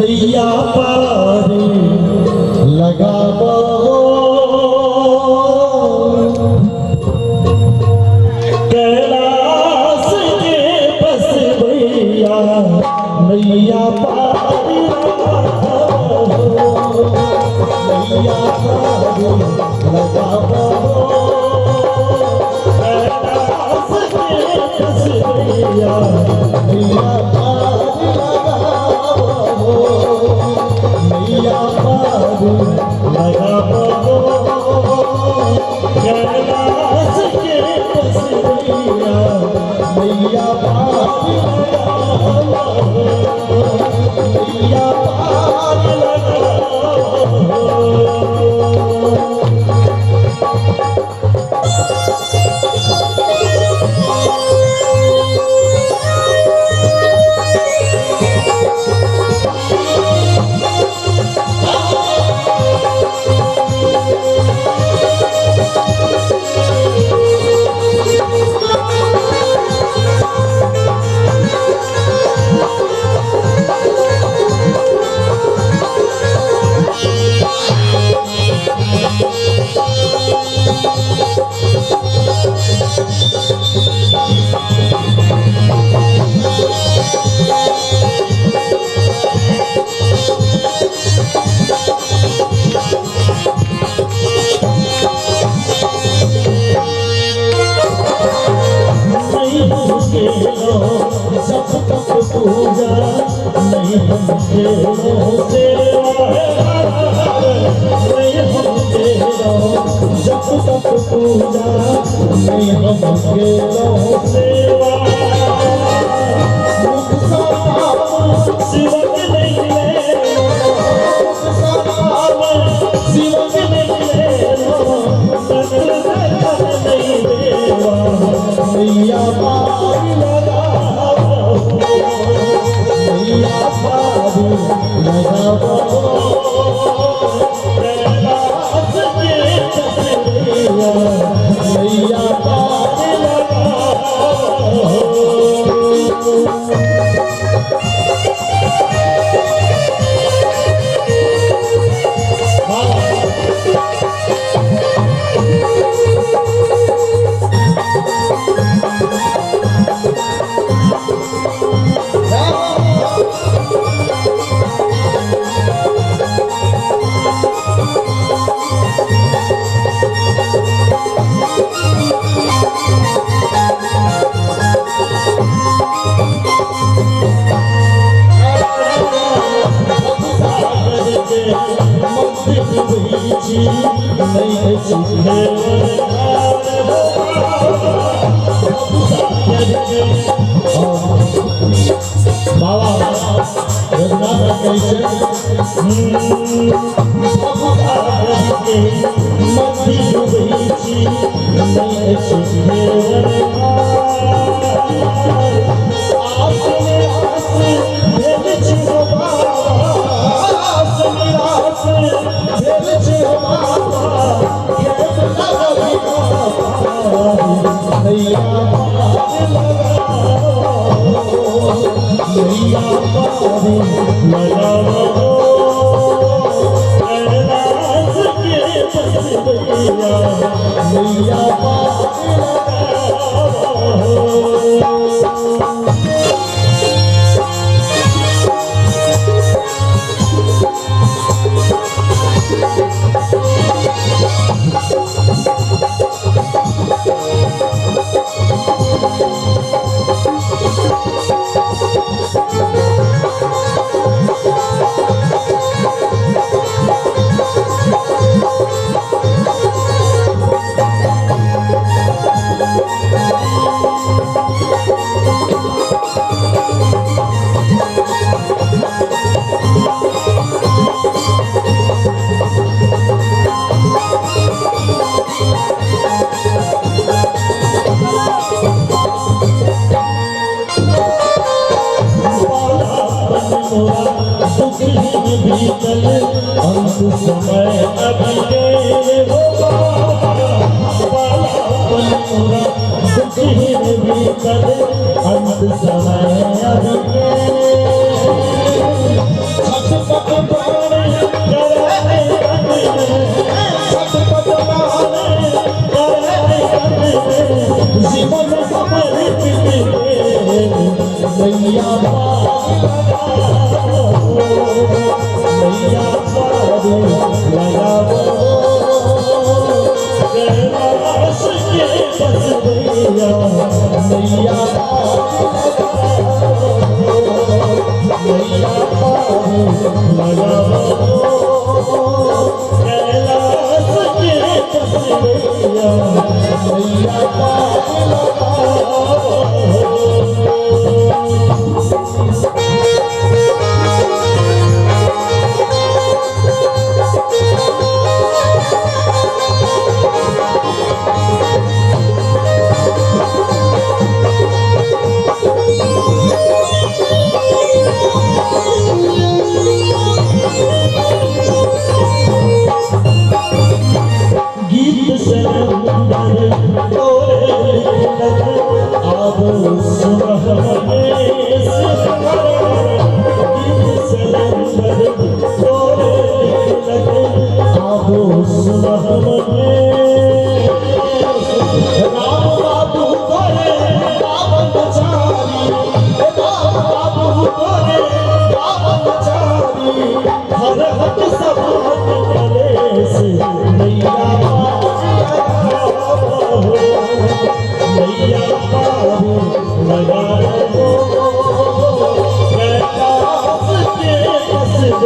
नैया पार लगावो कैलाश के बस भैया नैया पार नैया पार लगावो कैलाश के बस भैया नैया पार लगावो नैया पार लगावो कैलाश के बस भैया नैया पार लगावो नैया पार लगावो। जब तक पूजा नहीं हम तेरो सेवा नहीं हम तेरो जब तक पूजा नहीं हम तेरो सेवा मुख शिवक नहीं ले शिवक नहीं ले नहीं देवा नैया पार लगावो नैया पार लगावो कैलाश के बस भैया नैया पार लगावो। समय अभी अंत समय अभी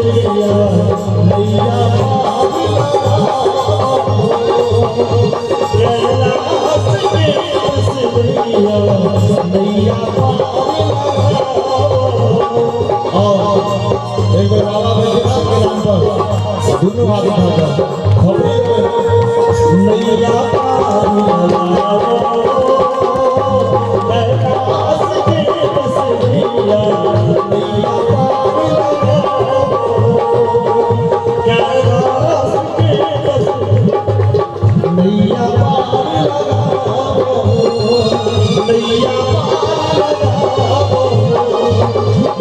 गया नैया पार कैलाश के बस गया नैया पार एक बार बाबा बैजनाथ के नाम पर दोनों हाथ उठाकर खबरें में नैया पार लगाओ कैलाश के बस गया नैया पार लगाओ कैलाश के बस नैया पार लगाओ नैया पार लगाओ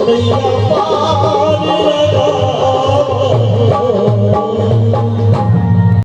नैया पार लगाओ